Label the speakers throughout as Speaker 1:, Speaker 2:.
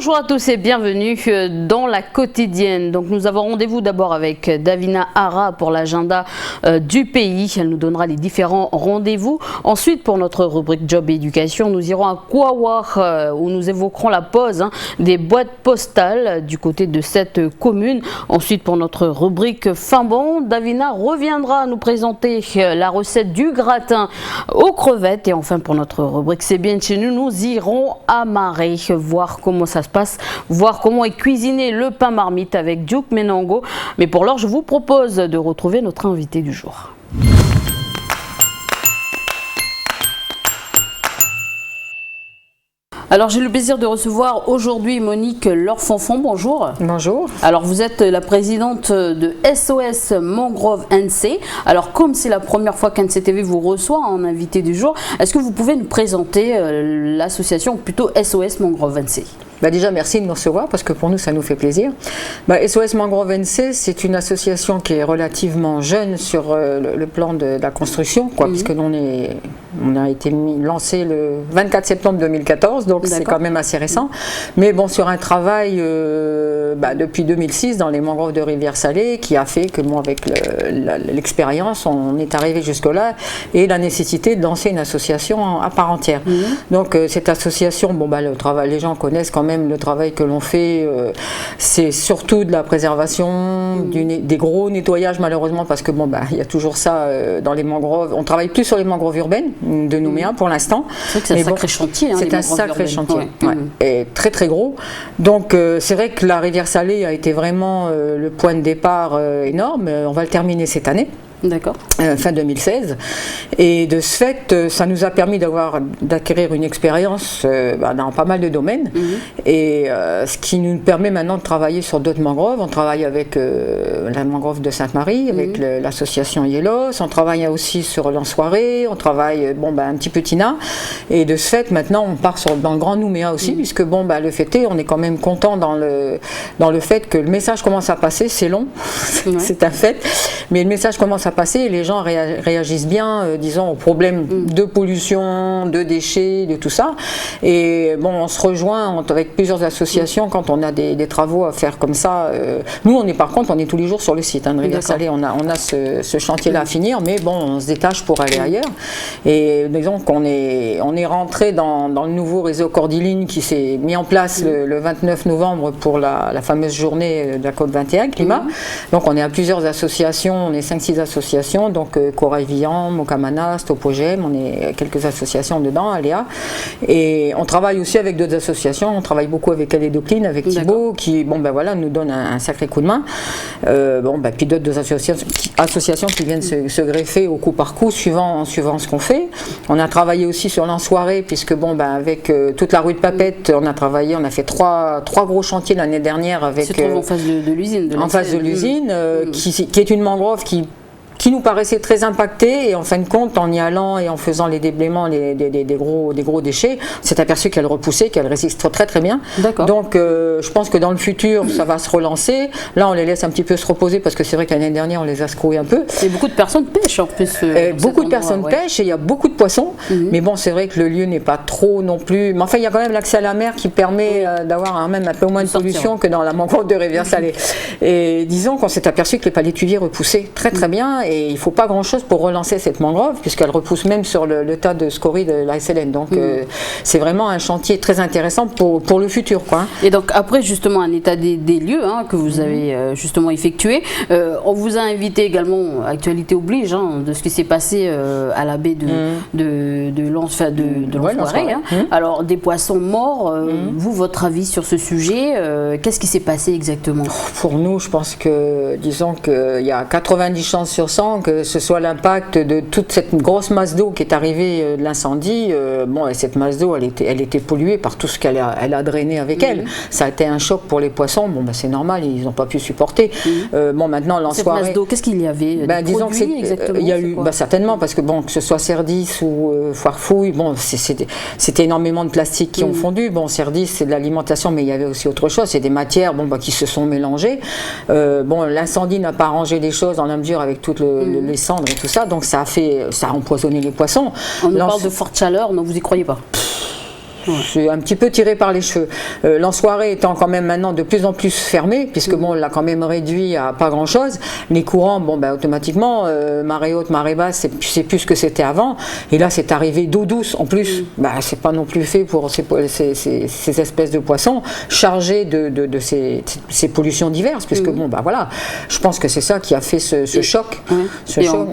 Speaker 1: Bonjour à tous et bienvenue dans la quotidienne. Donc nous avons rendez-vous d'abord avec Davina Hara pour l'agenda du pays. Elle nous donnera les différents rendez-vous. Ensuite, pour notre rubrique Job et Éducation, nous irons à Kouawar où nous évoquerons la pose des boîtes postales du côté de cette commune. Ensuite, pour notre rubrique Fin bon, Davina reviendra nous présenter la recette du gratin aux crevettes. Et enfin, pour notre rubrique C'est bien chez nous, nous irons à Marais, voir comment ça se passe, voir comment est cuisiné le pain marmite avec Duke Menango. Mais pour l'heure, je vous propose de retrouver notre invité du jour. Alors j'ai le plaisir de recevoir aujourd'hui Monique Lorfonfon. Bonjour.
Speaker 2: Bonjour.
Speaker 1: Alors vous êtes la présidente de SOS Mangrove NC. Alors comme c'est la première fois qu'NCTV vous reçoit en invité du jour, est-ce que vous pouvez nous présenter l'association, ou plutôt SOS Mangrove NC?
Speaker 2: Déjà, merci de nous recevoir parce que pour nous, ça nous fait plaisir. SOS Mangrove NC, c'est une association qui est relativement jeune sur le plan de la construction, puisque on a été lancé le 24 septembre 2014, donc c'est quand même assez récent. Mais bon, sur un travail depuis 2006 dans les mangroves de Rivière-Salée qui a fait que, avec l'expérience, on est arrivé jusque-là et la nécessité de lancer une association à part entière. Donc cette association, le travail, les gens connaissent quand même le travail que l'on fait, c'est surtout de la préservation, des gros nettoyages malheureusement, parce que il y a toujours ça dans les mangroves. On travaille plus sur les mangroves urbaines de Nouméa pour l'instant.
Speaker 1: C'est un sacré chantier.
Speaker 2: C'est un sacré chantier, et très très gros. Donc c'est vrai que la Rivière-Salée a été vraiment le point de départ énorme. On va le terminer cette année.
Speaker 1: D'accord.
Speaker 2: Fin 2016, et de ce fait ça nous a permis d'acquérir une expérience dans pas mal de domaines, et ce qui nous permet maintenant de travailler sur d'autres mangroves. On travaille avec la mangrove de Sainte-Marie, avec l'association Yélos, on travaille aussi sur l'Ensoiré, on travaille un petit peu Tina, et de ce fait maintenant on part dans le Grand Nouméa aussi, puisque le fait est, on est quand même content dans le fait que le message commence à passer. C'est long, c'est un fait, mais le message commence à passer et les gens réagissent bien, disons, aux problèmes de pollution, de déchets, de tout ça. Et on se rejoint avec plusieurs associations quand on a des travaux à faire comme ça. Nous, par contre, on est tous les jours sur le site de Rivière-Salée. On a ce chantier-là à finir, mais on se détache pour aller ailleurs. Et disons qu'on est rentré dans le nouveau réseau Cordiline qui s'est mis en place le 29 novembre pour la fameuse journée de la COP21 climat. Donc on est à plusieurs associations, on est 5-6 associations, donc Corail Villan, Mokamana, Stopogem, on est quelques associations dedans, Aléa, et on travaille aussi avec d'autres associations. On travaille beaucoup avec Alédocline, avec Thibaut, qui nous donne un sacré coup de main. Puis d'autres associations qui viennent se greffer au coup par coup suivant ce qu'on fait. On a travaillé aussi sur l'Ensoiré, puisque avec toute la rue de Papette, on a fait trois gros chantiers l'année dernière avec.
Speaker 1: Se trouve en face de l'usine.
Speaker 2: En face de l'usine, qui est une mangrove qui nous paraissait très impactée, et en fin de compte, en y allant et en faisant les déblaiements des gros déchets, on s'est aperçu qu'elle repoussait, qu'elle résiste très très bien. Donc je pense que dans le futur, ça va se relancer. Là, on les laisse un petit peu se reposer, parce que c'est vrai que l'année dernière, on les a secoués un peu.
Speaker 1: Et beaucoup de personnes pêchent en plus.
Speaker 2: Beaucoup de personnes pêchent, et il y a beaucoup de poissons. Mais c'est vrai que le lieu n'est pas trop non plus. Mais enfin, il y a quand même l'accès à la mer qui permet d'avoir même un peu moins de pollution que dans la mangrove de Rivière-Salée. Et disons qu'on s'est aperçu que les palétuviers repoussaient très très bien, et il ne faut pas grand chose pour relancer cette mangrove, puisqu'elle repousse même sur le tas de scories de la SLN. Donc c'est vraiment un chantier très intéressant pour le futur,
Speaker 1: Et donc après justement un état des lieux que vous avez justement effectué, on vous a invité également, actualité oblige, de ce qui s'est passé à la baie de l'Ensoiré. Alors des poissons morts, vous, votre avis sur ce sujet, qu'est-ce qui s'est passé exactement?
Speaker 2: Pour nous, je pense que, disons qu'il y a 90 chances sur 100 que ce soit l'impact de toute cette grosse masse d'eau qui est arrivée de l'incendie. Et cette masse d'eau, elle était polluée par tout ce qu'elle a drainé avec elle. Ça a été un choc pour les poissons. C'est normal, ils n'ont pas pu supporter. Maintenant, l'Ensoiré.
Speaker 1: Cette masse d'eau, qu'est-ce qu'il y avait?
Speaker 2: Disons
Speaker 1: exactement.
Speaker 2: Il y a eu, certainement, parce que ce soit Cerdis ou Foirefouille, c'était énormément de plastique qui ont fondu. Cerdis, c'est de l'alimentation, mais il y avait aussi autre chose. C'est des matières qui se sont mélangées. L'incendie n'a pas arrangé les choses dans la mesure avec toutes les cendres et tout ça, donc ça a empoisonné les poissons.
Speaker 1: On nous parle de forte chaleur, non, vous y croyez pas?
Speaker 2: c'est un petit peu tiré par les cheveux. L'ensoiré étant quand même maintenant de plus en plus fermé, puisque bon, on l'a quand même réduit à pas grand-chose. Les courants, bon, ben, automatiquement, marée haute, marée basse, c'est plus ce que c'était avant. Et là, c'est arrivé d'eau douce. En plus, ben, c'est pas non plus fait pour ces espèces de poissons chargés de ces pollutions diverses, puisque bon, ben voilà, je pense que c'est ça qui a fait ce choc. Ce choc.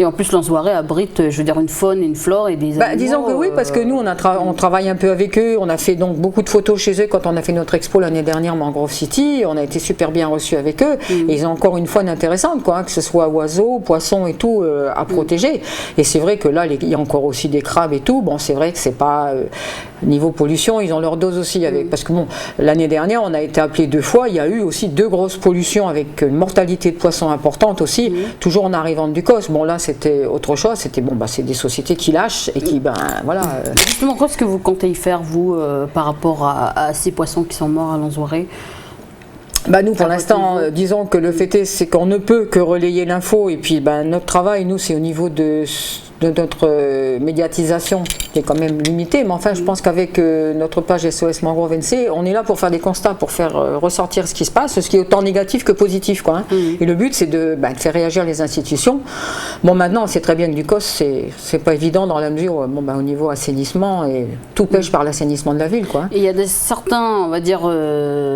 Speaker 1: Et en plus, l'ensoiré abrite, je veux dire, une faune, une flore et des animaux.
Speaker 2: Disons que oui, parce que nous, on travaille un peu avec eux. On a fait donc beaucoup de photos chez eux quand on a fait notre expo l'année dernière, Mangrove City. On a été super bien reçus avec eux. Et ils ont encore une faune intéressante, quoi, que ce soit oiseaux, poissons et tout à protéger. Et c'est vrai que là, il y a encore aussi des crabes et tout. Bon, c'est vrai que c'est pas niveau pollution, ils ont leur dose aussi avec. Parce que bon, l'année dernière, on a été appelé 2 fois. Il y a eu aussi 2 grosses pollutions avec une mortalité de poissons importante aussi. Toujours en arrivant du COS. Bon, là, c'était autre chose, c'était bon, c'est des sociétés qui lâchent et qui, voilà.
Speaker 1: Justement, qu'est-ce que vous comptez y faire, vous, par rapport à ces poissons qui sont morts à l'ensoiré?
Speaker 2: Nous, pour l'instant, disons que le fait est, c'est qu'on ne peut que relayer l'info et puis notre travail, nous, c'est au niveau de notre médiatisation qui est quand même limitée, mais enfin je pense qu'avec notre page SOS Mangrove NC, on est là pour faire des constats, pour faire ressortir ce qui se passe, ce qui est autant négatif que positif, quoi, hein. Et le but c'est de faire réagir les institutions. Bon, maintenant on sait très bien que du COS c'est pas évident dans la mesure au niveau assainissement, et tout pêche par l'assainissement de la ville, quoi.
Speaker 1: Et il y a certains, on va dire,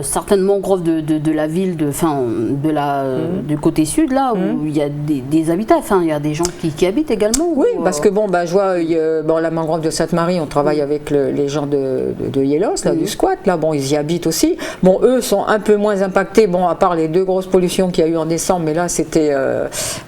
Speaker 1: certaines mangroves de la ville, du côté sud là, où il y a des habitats, enfin il y a des gens qui habitent également.
Speaker 2: Oui, parce que je vois la mangrove de Sainte-Marie, on travaille avec les gens de Yélos, là, du squat, là, bon, ils y habitent aussi. Bon, eux sont un peu moins impactés, bon, à part les 2 grosses pollutions qu'il y a eu en décembre, mais là, c'était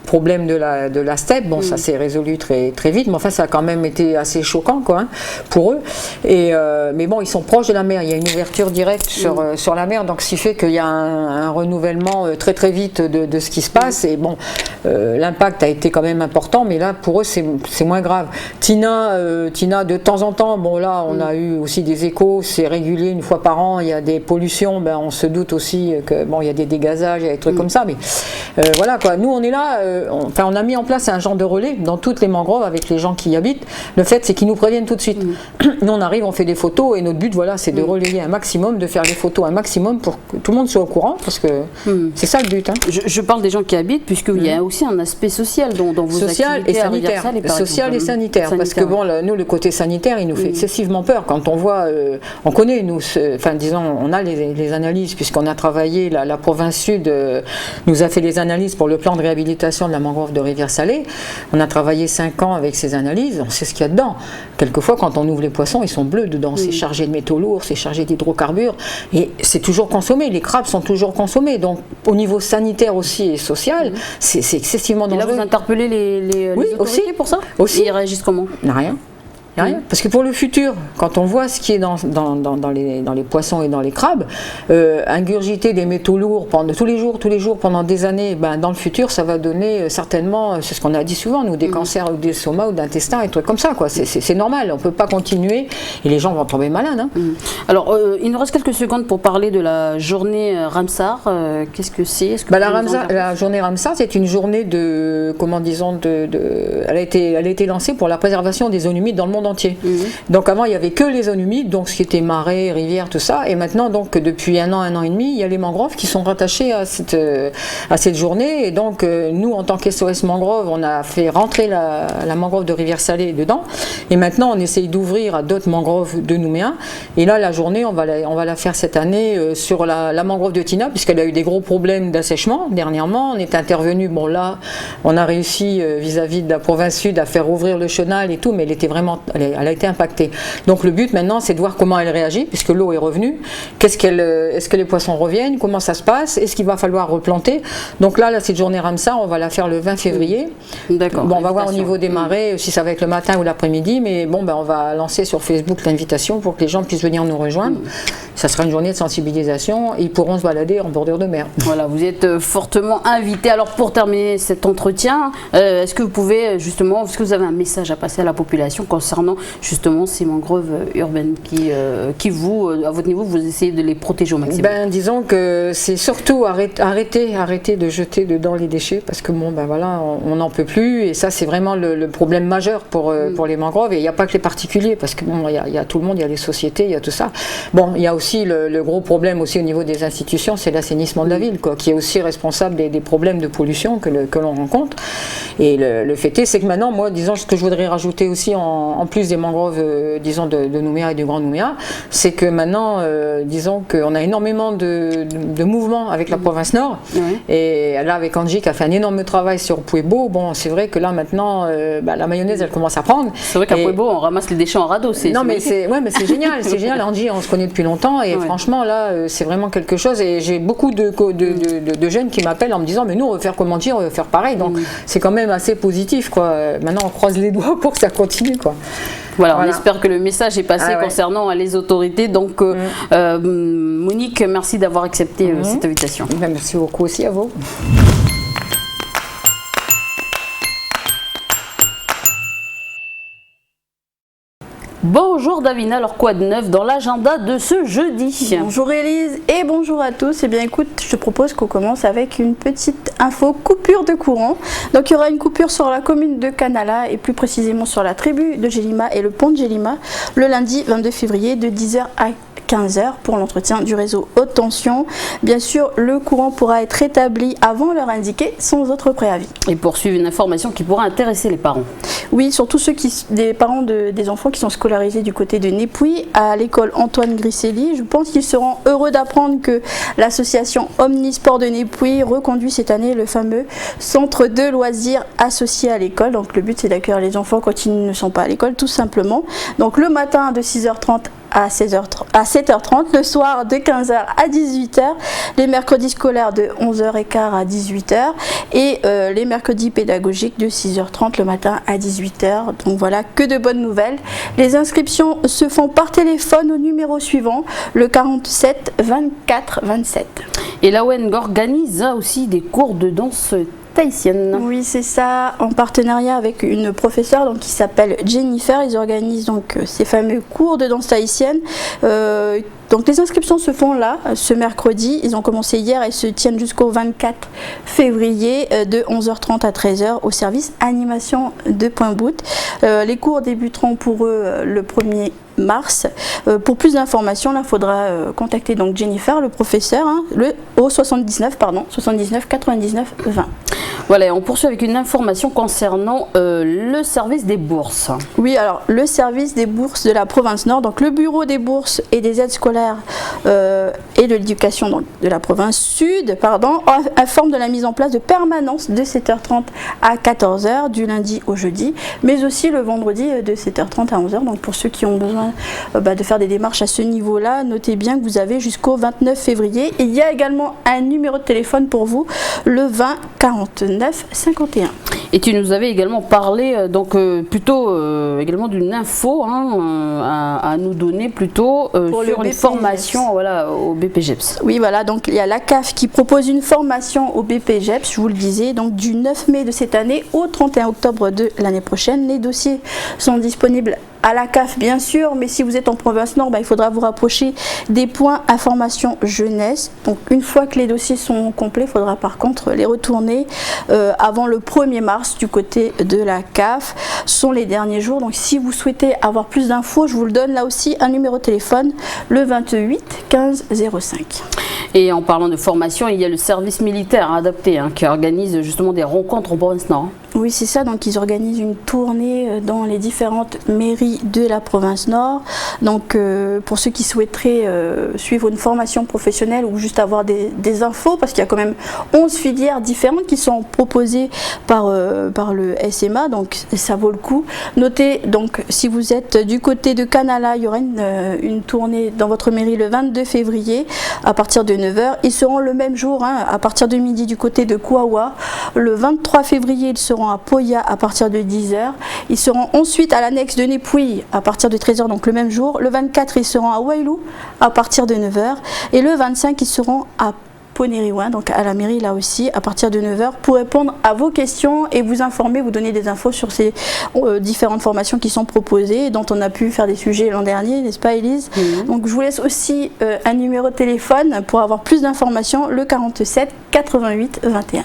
Speaker 2: problème de la steppe, bon, ça s'est résolu très, très vite, mais enfin, ça a quand même été assez choquant, quoi, hein, pour eux. Et, mais bon, ils sont proches de la mer, il y a une ouverture directe sur la mer, donc ce qui fait qu'il y a un renouvellement très, très vite de ce qui se passe, et bon, l'impact a été quand même important, mais là, pour eux, c'est moins grave. Tina, de temps en temps, bon là on a eu aussi des échos, c'est régulier, 1 fois par an, il y a des pollutions, on se doute aussi que bon, il y a des dégazages, il y a des trucs comme ça, mais voilà, quoi. Nous on est là, on a mis en place un genre de relais dans toutes les mangroves avec les gens qui y habitent. Le fait c'est qu'ils nous préviennent tout de suite. Nous on arrive, on fait des photos et notre but, voilà, c'est de relayer un maximum, de faire des photos un maximum pour que tout le monde soit au courant, parce que c'est ça le but, hein.
Speaker 1: Je parle des gens qui habitent, puisqu'il y a aussi un aspect social dans vos
Speaker 2: social
Speaker 1: activités
Speaker 2: et sanitaire. Social et sanitaire, parce que bon, nous, le côté sanitaire, il nous fait excessivement peur quand on voit, on connaît, nous, disons, on a les analyses, puisqu'on a travaillé, la province sud nous a fait les analyses pour le plan de réhabilitation de la mangrove de Rivière-Salée. On a travaillé 5 ans avec ces analyses, on sait ce qu'il y a dedans. Quelquefois, quand on ouvre les poissons, ils sont bleus dedans, c'est chargé de métaux lourds, c'est chargé d'hydrocarbures, et c'est toujours consommé, les crabes sont toujours consommés, donc au niveau sanitaire aussi et social, c'est excessivement dangereux.
Speaker 1: Et là, vous interpellez les autorités
Speaker 2: aussi,
Speaker 1: pour ça?
Speaker 2: Aussi.
Speaker 1: Et ils réagissent comment?
Speaker 2: Rien. Rien. Parce que pour le futur, quand on voit ce qui est dans les poissons et dans les crabes, ingurgiter des métaux lourds tous les jours, pendant des années, dans le futur, ça va donner certainement, c'est ce qu'on a dit souvent, nous, des cancers ou des stomacs ou d'intestin et trucs comme ça, quoi. C'est normal, on ne peut pas continuer et les gens vont tomber malades, hein.
Speaker 1: Alors, il nous reste quelques secondes pour parler de la journée Ramsar. Qu'est-ce que c'est?
Speaker 2: La journée Ramsar, c'est une journée elle a été lancée pour la préservation des zones humides dans le monde entier. Donc avant il n'y avait que les zones humides, donc ce qui était marais, rivières, tout ça, et maintenant donc depuis un an et demi, il y a les mangroves qui sont rattachées à cette journée, et donc nous en tant qu'SOS Mangrove, on a fait rentrer la mangrove de Rivière-Salée dedans, et maintenant on essaye d'ouvrir à d'autres mangroves de Nouméa, et là la journée on va la faire cette année sur la mangrove de Tina, puisqu'elle a eu des gros problèmes d'assèchement dernièrement. On est intervenu, bon là on a réussi vis-à-vis de la province sud à faire ouvrir le chenal et tout, mais elle a été impactée. Donc le but maintenant c'est de voir comment elle réagit, puisque l'eau est revenue. Est-ce que les poissons reviennent? Comment ça se passe? Est-ce qu'il va falloir replanter? Donc là cette journée Ramsar, on va la faire le 20 février.
Speaker 1: D'accord.
Speaker 2: Bon, on va voir au niveau des marées si ça va être le matin ou l'après-midi, mais bon, on va lancer sur Facebook l'invitation pour que les gens puissent venir nous rejoindre. Ça sera une journée de sensibilisation et ils pourront se balader en bordure de mer.
Speaker 1: Voilà, vous êtes fortement invités. Alors pour terminer cet entretien, est-ce que vous pouvez justement, est-ce que vous avez un message à passer à la population concernant concernant justement ces mangroves urbaines qui vous, à votre niveau, vous essayez de les protéger au maximum?
Speaker 2: Disons que c'est surtout arrêter de jeter dedans les déchets, parce que voilà, on n'en peut plus, et ça c'est vraiment le problème majeur pour les mangroves. Et il n'y a pas que les particuliers, parce que il y a tout le monde, il y a les sociétés, il y a tout ça. Il y a aussi le gros problème aussi au niveau des institutions, c'est l'assainissement de la ville, qui est aussi responsable des problèmes de pollution que l'on rencontre. Et le fait est, c'est que maintenant, moi, disons, ce que je voudrais rajouter aussi en plus des mangroves, disons, de Nouméa et du Grand Nouméa, c'est que maintenant, disons qu'on a énormément de mouvements avec la province Nord. Oui. Et là, avec Angie qui a fait un énorme travail sur Puebo, c'est vrai que là, maintenant, la mayonnaise, elle commence à prendre.
Speaker 1: C'est vrai qu'à Puebo, on ramasse les déchets en radeau.
Speaker 2: Mais c'est génial, c'est génial. Angie, on se connaît depuis longtemps, et franchement, là, c'est vraiment quelque chose. Et j'ai beaucoup de jeunes qui m'appellent en me disant, mais nous, on veut faire comment dire, on veut faire pareil. Donc, c'est quand même assez positif, quoi. Maintenant, on croise les doigts pour que ça continue, quoi.
Speaker 1: Voilà, on espère que le message est passé concernant les autorités. Donc, Monique, merci d'avoir accepté cette invitation.
Speaker 2: Merci beaucoup aussi à vous.
Speaker 1: Bonjour Davina, alors quoi de neuf dans l'agenda de ce jeudi?
Speaker 3: Bonjour Élise et bonjour à tous. Eh bien écoute, je te propose qu'on commence avec une petite info coupure de courant. Donc il y aura une coupure sur la commune de Canala et plus précisément sur la tribu de Gélima et le pont de Gélima le lundi 22 février de 10h à 15h pour l'entretien du réseau haute tension. Bien sûr, le courant pourra être rétabli avant l'heure indiquée sans autre préavis.
Speaker 1: Et poursuivre une information qui pourra intéresser les parents.
Speaker 3: Oui, surtout des parents des enfants qui sont scolarisés du côté de Népouy à l'école Antoine Grisselli. Je pense qu'ils seront heureux d'apprendre que l'association Omnisport de Népouy reconduit cette année le fameux centre de loisirs associé à l'école. Donc le but c'est d'accueillir les enfants quand ils ne sont pas à l'école tout simplement. Donc le matin de 6h30 à 7h30, le soir de 15h à 18h, les mercredis scolaires de 11h15 à 18h et les mercredis pédagogiques de 6h30 le matin à 18h. Donc voilà, que de bonnes nouvelles. Les inscriptions se font par téléphone au numéro suivant, le 47 24 27.
Speaker 1: Et l'AON organise aussi des cours de danse tahitienne.
Speaker 3: Oui, c'est ça, en partenariat avec une professeure qui s'appelle Jennifer. Ils organisent donc ces fameux cours de danse tahitienne. Donc les inscriptions se font là, ce mercredi. Ils ont commencé hier et se tiennent jusqu'au 24 février de 11h30 à 13h au service animation de Pointe-Bout. Les cours débuteront pour eux le 1er mars. Pour plus d'informations, il faudra contacter donc Jennifer, le professeur, au 79 99 20.
Speaker 1: Voilà, on poursuit avec une information concernant le service des bourses.
Speaker 3: Oui, alors le service des bourses de la province Nord, donc le bureau des bourses et des aides scolaires et de l'éducation de la province Sud, informe de la mise en place de permanence de 7h30 à 14h du lundi au jeudi, mais aussi le vendredi de 7h30 à 11h. Donc pour ceux qui ont besoin de faire des démarches à ce niveau-là, notez bien que vous avez jusqu'au 29 février. Et il y a également un numéro de téléphone pour vous, le 20 49 51.
Speaker 1: Et tu nous avais également parlé également d'une info à nous donner plutôt sur une formation au BPGEPS.
Speaker 3: Oui, voilà, donc il y a la CAF qui propose une formation au BPGEPS, je vous le disais, donc du 9 mai de cette année au 31 octobre de l'année prochaine. Les dossiers sont disponibles à la CAF bien sûr, mais si vous êtes en province Nord, il faudra vous rapprocher des points information jeunesse. Donc une fois que les dossiers sont complets, il faudra par contre les retourner avant le 1er mars du côté de la CAF. Ce sont les derniers jours, donc si vous souhaitez avoir plus d'infos, je vous le donne là aussi, un numéro de téléphone, le 28 15 05.
Speaker 1: Et en parlant de formation, il y a le service militaire adapté qui organise justement des rencontres en province Nord.
Speaker 3: Oui, c'est ça, donc ils organisent une tournée dans les différentes mairies de la province Nord. Donc pour ceux qui souhaiteraient suivre une formation professionnelle ou juste avoir des infos, parce qu'il y a quand même 11 filières différentes qui sont proposées par le SMA, donc ça vaut le coup. Notez donc si vous êtes du côté de Canala, il y aura une tournée dans votre mairie le 22 février à partir de 9h. Ils seront le même jour à partir de midi du côté de Kouawa. Le 23 février, ils seront à Poya à partir de 10h. Ils seront ensuite à l'annexe de Népouy à partir de 13h, donc le même jour. Le 24, ils seront à Wailou à partir de 9h. Et le 25, ils seront à Poneriouin, donc à la mairie là aussi, à partir de 9 h, pour répondre à vos questions et vous informer, vous donner des infos sur ces différentes formations qui sont proposées, dont on a pu faire des sujets l'an dernier, n'est-ce pas Élise? Donc je vous laisse aussi un numéro de téléphone pour avoir plus d'informations, le 47 88 21.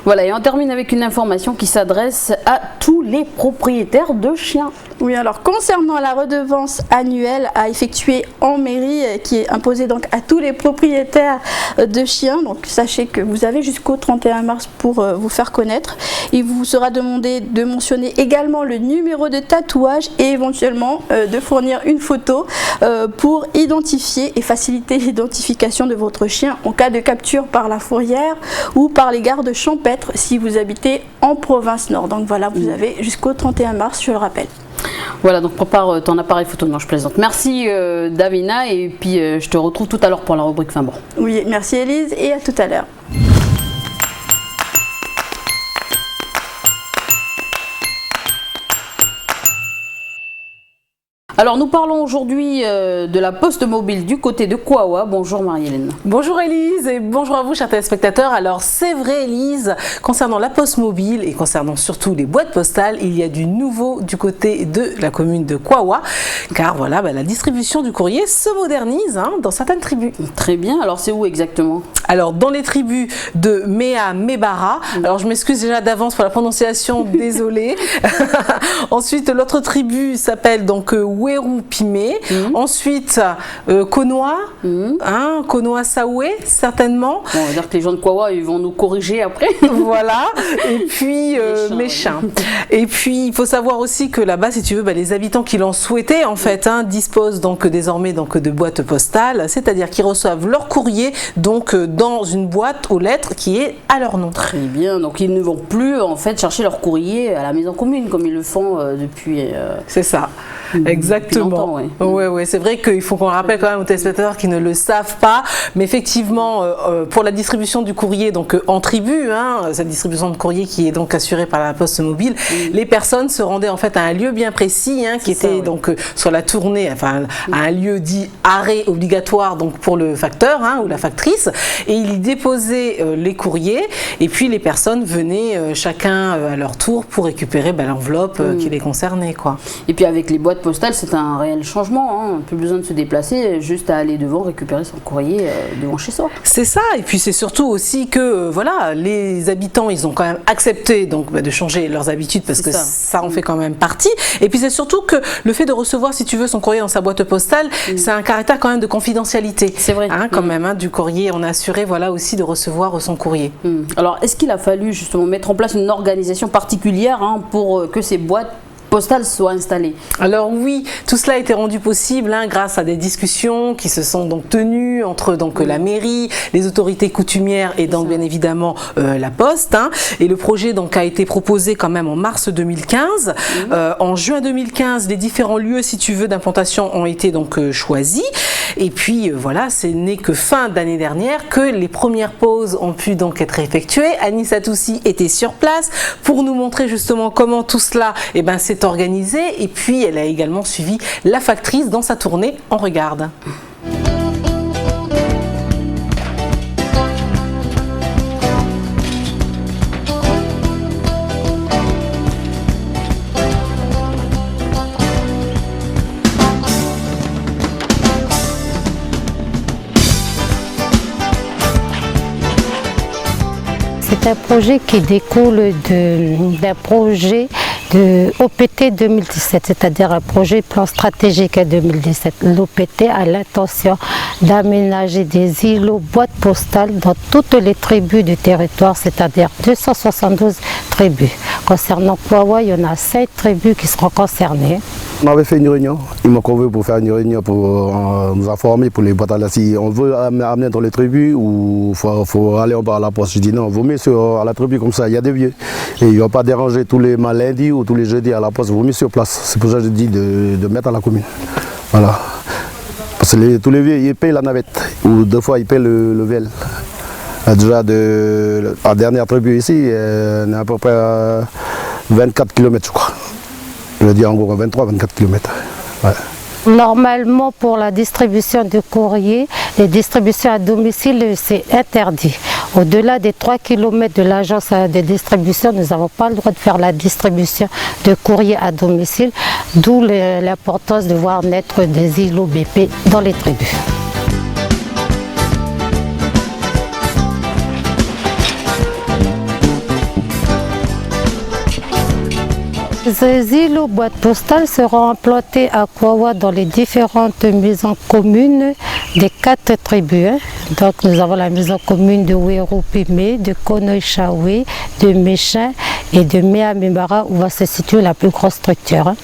Speaker 1: Voilà, et on termine avec une information qui s'adresse à tous les propriétaires de chiens.
Speaker 3: Oui, alors concernant la redevance annuelle à effectuer en mairie, qui est imposée donc à tous les propriétaires de chiens, donc sachez que vous avez jusqu'au 31 mars pour vous faire connaître. Il vous sera demandé de mentionner également le numéro de tatouage et éventuellement de fournir une photo pour identifier et faciliter l'identification de votre chien en cas de capture par la fourrière ou par les gardes champêtres si vous habitez en province nord. Donc voilà, vous avez jusqu'au 31 mars, je le rappelle.
Speaker 1: Voilà, donc prépare ton appareil photo. Non, je plaisante. Merci Davina, et puis je te retrouve tout à l'heure pour la rubrique fin bon.
Speaker 3: Oui, merci Élise, et à tout à l'heure.
Speaker 1: Alors nous parlons aujourd'hui de la poste mobile du côté de Kouawa. Bonjour Marie-Hélène.
Speaker 4: Bonjour Élise et bonjour à vous chers téléspectateurs. Alors c'est vrai Élise, concernant la poste mobile et concernant surtout les boîtes postales, il y a du nouveau du côté de la commune de Kouawa, car voilà, la distribution du courrier se modernise dans certaines tribus.
Speaker 1: Très bien, alors c'est où exactement?
Speaker 4: Alors dans les tribus de Mea Mebara, alors je m'excuse déjà d'avance pour la prononciation, désolée. Ensuite l'autre tribu s'appelle donc Weru Pimé. Ensuite Konoa, Konoa Saoué certainement.
Speaker 1: Bon, on va dire que les gens de Kouawa ils vont nous corriger après.
Speaker 4: Voilà. Et puis Méchin. Et puis il faut savoir aussi que là-bas, si tu veux, les habitants qui l'ont souhaité en fait disposent donc désormais de boîtes postales, c'est-à-dire qu'ils reçoivent leur courrier donc dans une boîte aux lettres qui est à leur nom.
Speaker 1: Très bien, donc ils ne vont plus en fait chercher leur courrier à la maison commune comme ils le font depuis.
Speaker 4: C'est ça. Exactement. Ouais, c'est vrai qu'il faut qu'on rappelle quand même aux téléspectateurs qui ne le savent pas, mais effectivement, pour la distribution du courrier donc en tribu, cette distribution de courrier qui est donc assurée par la poste mobile, les personnes se rendaient en fait à un lieu bien précis qui était donc sur la tournée, enfin à un lieu dit arrêt obligatoire donc pour le facteur ou la factrice, et ils y déposaient les courriers, et puis les personnes venaient chacun à leur tour pour récupérer l'enveloppe qui les concernait, quoi.
Speaker 1: Et puis avec les boîtes postales, c'est un réel changement, plus besoin de se déplacer, juste à aller devant récupérer son courrier devant chez soi.
Speaker 4: C'est ça, et puis c'est surtout aussi que voilà, les habitants ils ont quand même accepté donc de changer leurs habitudes parce que ça en fait quand même partie, et puis c'est surtout que le fait de recevoir, si tu veux, son courrier dans sa boîte postale, c'est un caractère quand même de confidentialité. C'est vrai. Quand même, du courrier, on a assuré voilà aussi de recevoir son courrier.
Speaker 1: Alors est-ce qu'il a fallu justement mettre en place une organisation particulière pour que ces boîtes postales soient installées?
Speaker 4: Alors oui, tout cela a été rendu possible grâce à des discussions qui se sont donc tenues entre la mairie, les autorités coutumières et donc bien évidemment la poste. Et le projet donc a été proposé quand même en mars 2015. En juin 2015, les différents lieux, si tu veux, d'implantation ont été donc choisis. Et puis voilà, ce n'est que fin d'année dernière que les premières pauses ont pu donc être effectuées. Annie Satoussi était sur place pour nous montrer justement comment tout cela s'est organisé, et puis elle a également suivi la factrice dans sa tournée. On regarde.
Speaker 5: C'est un projet qui découle d'un projet de OPT 2017, c'est-à-dire un projet plan stratégique à 2017. L'OPT a l'intention d'aménager des îlots boîtes postales dans toutes les tribus du territoire, c'est-à-dire 272 tribus. Concernant Kouawa, il y en a 5 tribus qui seront concernées.
Speaker 6: On avait fait une réunion, ils m'ont convié pour faire une réunion pour nous informer pour les boîtes à lettres. Si on veut amener dans les tribus ou il faut aller en bas à la poste, je dis non, vaut mieux à la tribu comme ça, il y a des vieux. Et il ne va pas déranger tous les lundis ou tous les jeudis à la poste, vaut mieux sur place. C'est pour ça que je dis de mettre à la commune. Voilà. Parce que tous les vieux, ils payent la navette, ou 2 fois ils payent le VL. Déjà, la dernière tribu ici, on est à peu près à 24 km, je crois. Je veux dire en gros 23-24 km. Ouais.
Speaker 5: Normalement, pour la distribution de courrier, les distributions à domicile, c'est interdit. Au-delà des 3 km de l'agence de distribution, nous n'avons pas le droit de faire la distribution de courrier à domicile, d'où l'importance de voir naître des îlots BP dans les tribus. Ces îlots boîtes postales seront implantés à Kwawa dans les différentes maisons communes des 4 tribus. Donc nous avons la maison commune de Wéro-Pimé, de Konoïchaoué, de Méchin et de Méamimara où va se situer la plus grosse structure.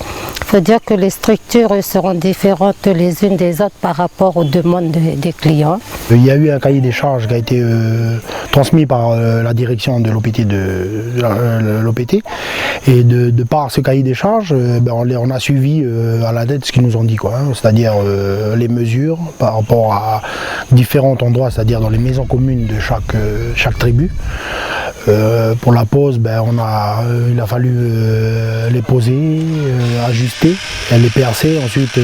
Speaker 5: Il faut dire que les structures seront différentes les unes des autres par rapport aux demandes des clients.
Speaker 7: Il y a eu un cahier des charges qui a été transmis par la direction de l'OPT l'OPT et de par ce cahier des charges, on a suivi à la lettre ce qu'ils nous ont dit, c'est-à-dire les mesures par rapport à différents endroits, c'est-à-dire dans les maisons communes de chaque tribu. Pour la pose, il a fallu les poser, ajuster, les percer, ensuite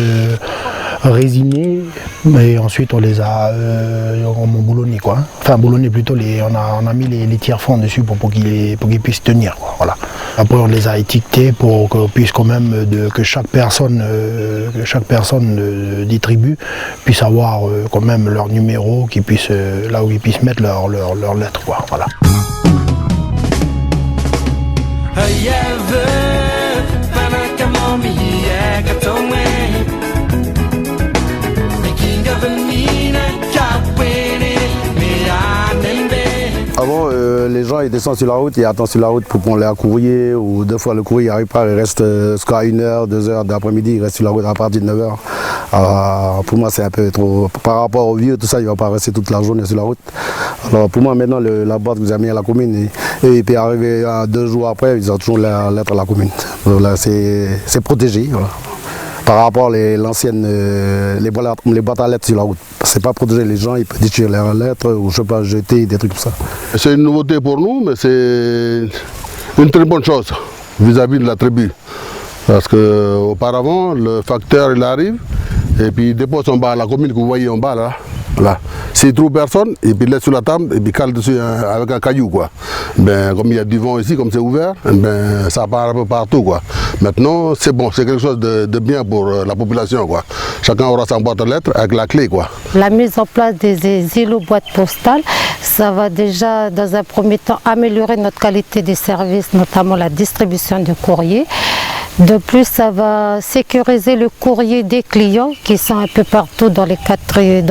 Speaker 7: résigner, et ensuite on les a boulonnés, enfin boulonnés plutôt, on a mis les tiers-fonds dessus pour qu'ils puissent tenir, voilà. Après on les a étiquetés pour qu'on puisse quand même que chaque personne des tribus puisse avoir quand même leur numéro, là où ils puissent mettre leur lettre, voilà.
Speaker 6: Avant, les gens ils descendent sur la route, ils attendent sur la route pour qu'on les courrier, ou deux fois le courrier n'arrive pas, il reste jusqu'à 1h, 2h d'après-midi, il reste sur la route à partir de 9h. Alors, pour moi c'est un peu trop, par rapport aux vieux, tout ça, il ne va pas rester toute la journée sur la route. Alors pour moi maintenant, la boîte que vous avez mis à la commune, et il peut arriver 2 jours après, ils ont toujours la lettre à la commune. Donc là c'est protégé. Voilà. Par rapport à l'ancienne, les boîtes à lettres sur la route. C'est pas protéger les gens, ils peuvent détruire leurs lettres ou je sais pas, jeter des trucs comme ça.
Speaker 8: C'est une nouveauté pour nous, mais c'est une très bonne chose vis-à-vis de la tribu. Parce qu'auparavant, le facteur il arrive et puis il dépose en bas la commune que vous voyez en bas là. Voilà. S'il ne trouve personne, et puis il laisse sur la table et puis cale dessus avec un caillou, comme il y a du vent ici, comme c'est ouvert, ça part un peu partout, Maintenant, c'est bon, c'est quelque chose de bien pour la population, Chacun aura sa boîte à lettres avec la clé,
Speaker 5: La mise en place des îlots boîtes postales, ça va déjà, dans un premier temps, améliorer notre qualité de service, notamment la distribution de courrier. De plus, ça va sécuriser le courrier des clients qui sont un peu partout dans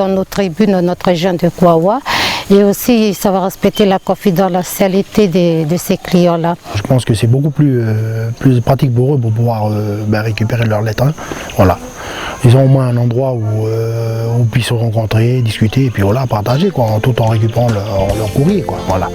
Speaker 5: nos tribus, dans notre région de Kwawa. Et aussi, ça va respecter la confidentialité de ces clients-là.
Speaker 7: Je pense que c'est beaucoup plus pratique pour eux pour pouvoir récupérer leurs lettres. Voilà. Ils ont au moins un endroit où on puisse se rencontrer, discuter et puis voilà, partager, tout en récupérant leur courrier. Voilà.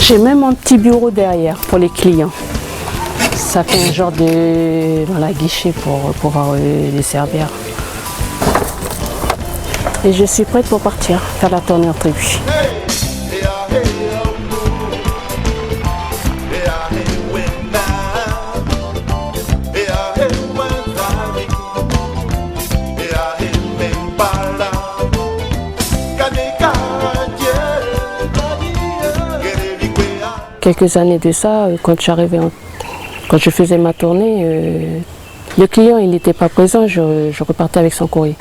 Speaker 9: J'ai même un petit bureau derrière pour les clients. Ça fait un genre de guichet pour pouvoir les servir. Et je suis prête pour partir, faire la tournée en tribu. Quelques années de ça, quand je faisais ma tournée, le client il n'était pas présent, je repartais avec son courrier.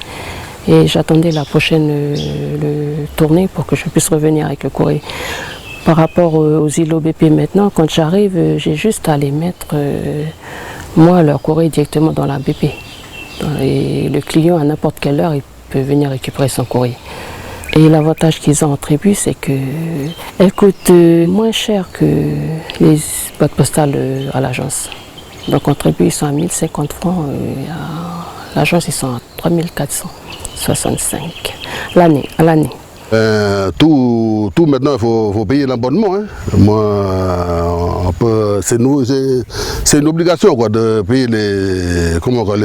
Speaker 9: Et j'attendais la prochaine tournée pour que je puisse revenir avec le courrier. Par rapport aux îlots BP maintenant, quand j'arrive, j'ai juste à les mettre, leur courrier directement dans la BP. Et le client, à n'importe quelle heure, il peut venir récupérer son courrier. Et l'avantage qu'ils ont en tribu, c'est qu'elles coûtent moins cher que les boîtes postales à l'agence. Donc en tribu, ils sont à 1050 francs, à l'agence, ils sont à 3465 à l'année.
Speaker 8: Tout maintenant, il faut payer l'abonnement. C'est une obligation de payer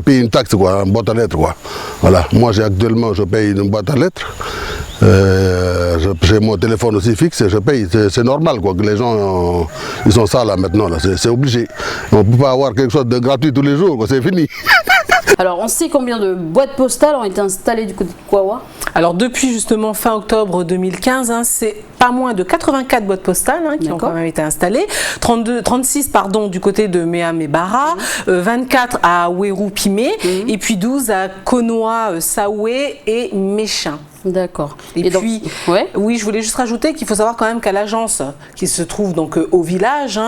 Speaker 8: payer une taxe, une boîte à lettres. Voilà. Moi, actuellement, je paye une boîte à lettres. J'ai mon téléphone aussi fixe et je paye. C'est normal quoi, que les gens ils sont ça là maintenant. C'est obligé. On ne peut pas avoir quelque chose de gratuit tous les jours, c'est fini.
Speaker 1: Alors, on sait combien de boîtes postales ont été installées du côté de Kwawa?
Speaker 4: Alors, depuis justement fin octobre 2015, c'est pas moins de 84 boîtes postales qui ont quand même été installées. 36 du côté de Mehamebara, 24 à Weru-Pimé, et puis 12 à Konoa, Saoué et Méchin.
Speaker 1: D'accord.
Speaker 4: Et puis, oui, je voulais juste rajouter qu'il faut savoir quand même qu'à l'agence qui se trouve donc au village,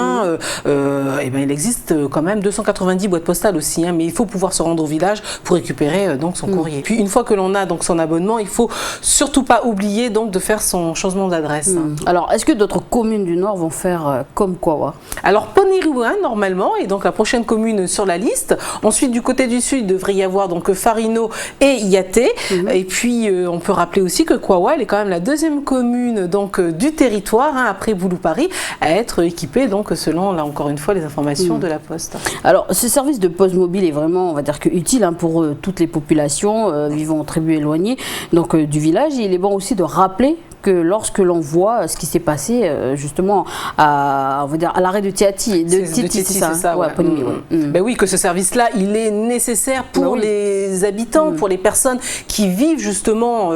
Speaker 4: il existe quand même 290 boîtes postales aussi, mais il faut pouvoir se rendre au village pour récupérer donc son courrier. Puis une fois que l'on a donc son abonnement, il faut surtout pas oublier donc de faire son changement d'adresse.
Speaker 1: Alors, est-ce que d'autres communes du Nord vont faire comme Kwawa?
Speaker 4: Alors, Poneriouin normalement est donc la prochaine commune sur la liste. Ensuite, du côté du sud, il devrait y avoir donc Farino et Yaté. Et puis, on peut rappeler aussi que Kwawa elle est quand même la deuxième commune donc du territoire après Boulou-Paris à être équipée donc selon là encore une fois les informations de la Poste.
Speaker 1: Alors ce service de poste mobile est vraiment on va dire que utile pour toutes les populations vivant en tribu éloignées donc du village. Il est bon aussi de rappeler que lorsque l'on voit ce qui s'est passé justement à l'arrêt de Tiati,
Speaker 4: c'est ça. Ben oui, que ce service-là, il est nécessaire pour les habitants, pour les personnes qui vivent justement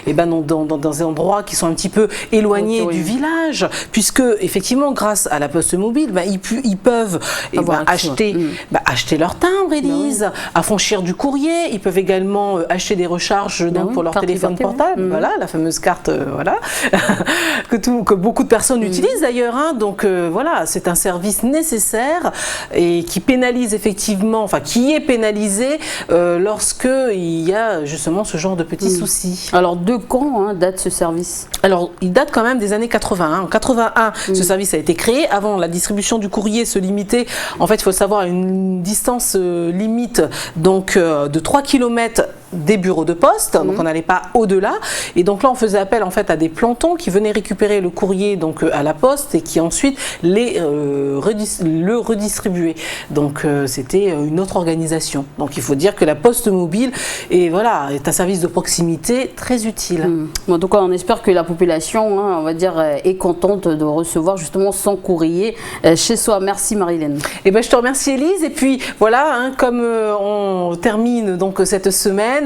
Speaker 4: dans des endroits qui sont un petit peu éloignés du village, puisque effectivement, grâce à la poste mobile, ils peuvent acheter leur timbre, Élise, affranchir du courrier. Ils peuvent également acheter des recharges pour leur téléphone portable. Voilà, la fameuse carte. Que beaucoup de personnes utilisent d'ailleurs. Donc voilà, c'est un service nécessaire et qui pénalise effectivement, qui est pénalisé lorsque il y a justement ce genre de petits soucis.
Speaker 1: Alors de quand date ce service?
Speaker 4: Alors il date quand même des années 81. En 81, ce service a été créé. Avant, la distribution du courrier se limitait, en fait, il faut savoir, à une distance limite donc de 3 km des bureaux de poste, donc on n'allait pas au-delà, et donc là on faisait appel en fait à des plantons qui venaient récupérer le courrier donc à la poste et qui ensuite le redistribuaient. Donc c'était une autre organisation. Donc il faut dire que la poste mobile est un service de proximité très utile.
Speaker 1: En tout cas, on espère que la population, on va dire, est contente de recevoir justement son courrier chez soi. Merci Marilène.
Speaker 4: Et je te remercie Élise, et puis voilà, comme on termine donc cette semaine.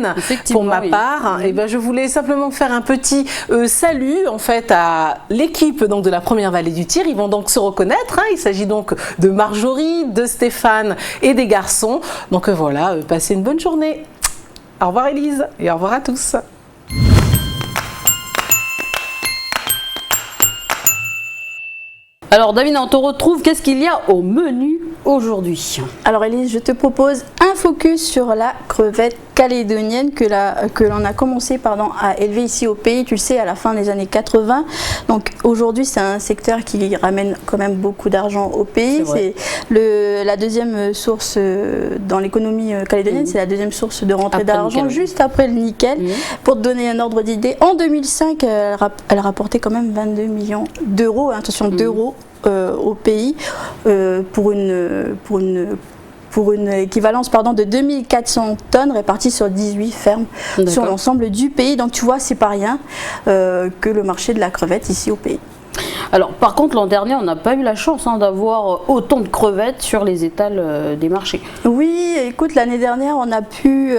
Speaker 4: Pour ma part, je voulais simplement faire un petit salut en fait à l'équipe donc de la première vallée du Tir. Ils vont donc se reconnaître. Il s'agit donc de Marjorie, de Stéphane et des garçons. Donc voilà, passez une bonne journée. Au revoir Élise et au revoir à tous.
Speaker 1: Alors Davina, on te retrouve. Qu'est-ce qu'il y a au menu aujourd'hui?
Speaker 3: Alors Élise, je te propose un focus sur la crevette calédonienne que l'on a commencé à élever ici au pays, tu le sais, à la fin des années 80. Donc aujourd'hui, c'est un secteur qui ramène quand même beaucoup d'argent au pays. C'est la deuxième source dans l'économie calédonienne, c'est la deuxième source de rentrée d'argent, juste après le nickel. Pour te donner un ordre d'idée, en 2005, elle rapportait quand même 22 millions d'euros, attention, d'euros au pays pour une équivalence de 2400 tonnes réparties sur 18 fermes sur l'ensemble du pays. Donc tu vois, c'est pas rien que le marché de la crevette ici au pays.
Speaker 1: Alors par contre, l'an dernier, on n'a pas eu la chance d'avoir autant de crevettes sur les étals des marchés.
Speaker 3: Oui, écoute, l'année dernière, on a eu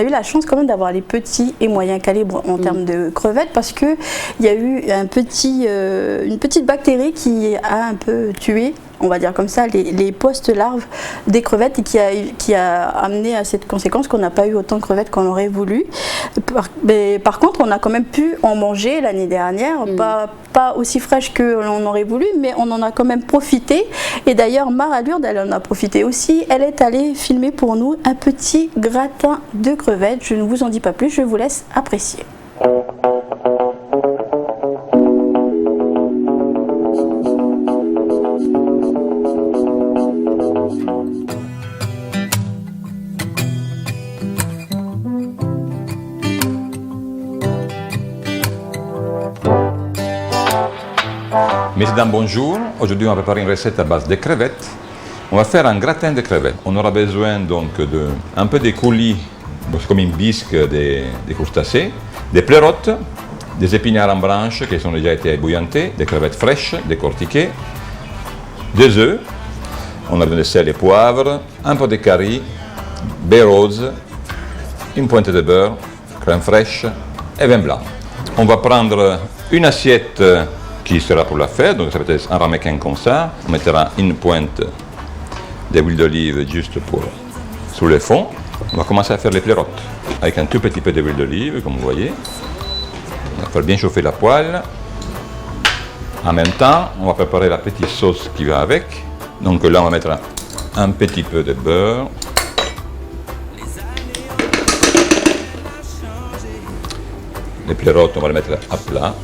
Speaker 3: la chance quand même d'avoir les petits et moyens calibres en termes de crevettes, parce que il y a eu une petite bactérie qui a un peu tué, on va dire comme ça, les post-larves des crevettes, et qui a amené à cette conséquence qu'on n'a pas eu autant de crevettes qu'on aurait voulu. Par contre, on a quand même pu en manger l'année dernière, pas aussi fraîche que l'on aurait voulu, mais on en a quand même profité. Et d'ailleurs, Mara Lourde, elle en a profité aussi. Elle est allée filmer pour nous un petit gratin de crevettes. Je ne vous en dis pas plus, je vous laisse apprécier.
Speaker 10: Messieurs, dames, bonjour. Aujourd'hui, on va préparer une recette à base de crevettes. On va faire un gratin de crevettes. On aura besoin donc d'un peu de coulis c'est comme une bisque des crustacés, des pleurotes, des épinards en branches qui ont déjà été ébouillantés, des crevettes fraîches, décortiquées, des œufs, on a besoin de sel et poivre, un peu de curry, baie rose, une pointe de beurre, crème fraîche et vin blanc. On va prendre une assiette qui sera pour la fête, donc ça peut être un ramequin comme ça. On mettra une pointe d'huile d'olive juste pour sur le fond. On va commencer à faire les pleurotes avec un tout petit peu d'huile d'olive, comme vous voyez. On va faire bien chauffer la poêle. En même temps, on va préparer la petite sauce qui va avec. Donc là, on va mettre un petit peu de beurre. Les pleurotes, on va les mettre à plat.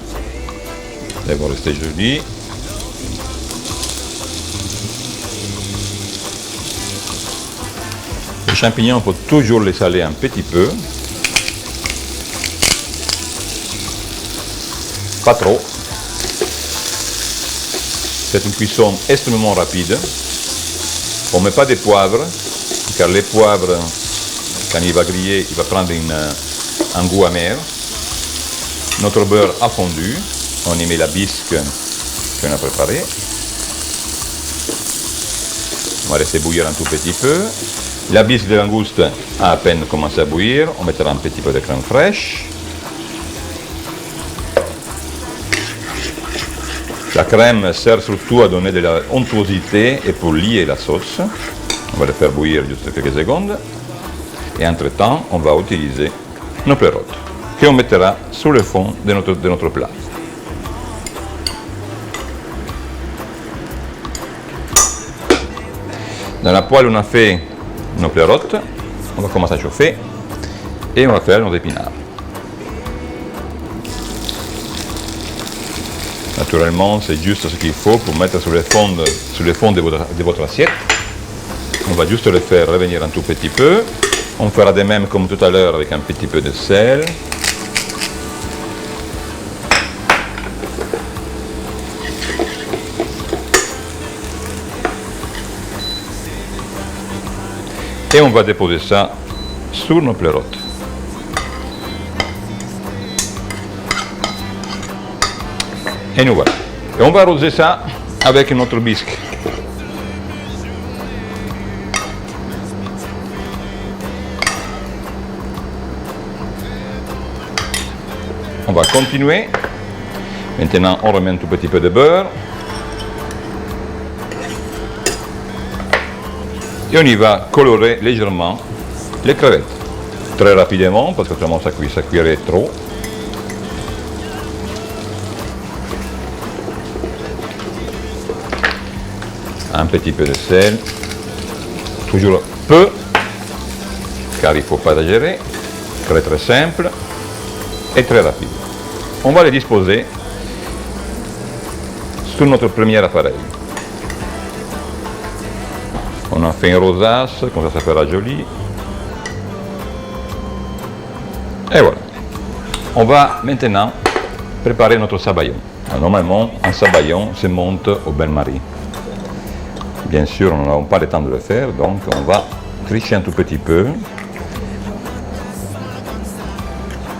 Speaker 10: Elles vont rester jolies. Les champignons, il faut toujours les saler un petit peu. Pas trop. C'est une cuisson extrêmement rapide. On ne met pas de poivre, car les poivres, quand il va griller, il va prendre un goût amer. Notre beurre a fondu. On y met la bisque qu'on a préparée. On va laisser bouillir un tout petit peu. La bisque de langouste a à peine commencé à bouillir. On mettra un petit peu de crème fraîche. La crème sert surtout à donner de la onctuosité et pour lier la sauce. On va le faire bouillir juste quelques secondes. Et entre-temps, on va utiliser nos pleurotes qu'on mettra sur le fond de notre plat. Dans la poêle, on a fait nos pleurotes. On va commencer à chauffer et on va faire nos épinards. Naturellement, c'est juste ce qu'il faut pour mettre sur le fond de votre assiette. On va juste le faire revenir un tout petit peu. On fera de même comme tout à l'heure avec un petit peu de sel. Et on va déposer ça sur nos pleurotes. Et nous voilà. Et on va arroser ça avec notre bisque. On va continuer. Maintenant, on remet un tout petit peu de beurre. Et on y va colorer légèrement les crevettes. Très rapidement, parce que autrement ça cuirait trop. Un petit peu de sel. Toujours peu, car il ne faut pas exagérer. Très très simple et très rapide. On va les disposer sur notre premier appareil. On a fait une rosace, comme ça fera joli. Et voilà. On va maintenant préparer notre sabayon. Alors, normalement, un sabayon se monte au bain-marie. Bien sûr, nous n'avons pas le temps de le faire, donc on va tricher un tout petit peu.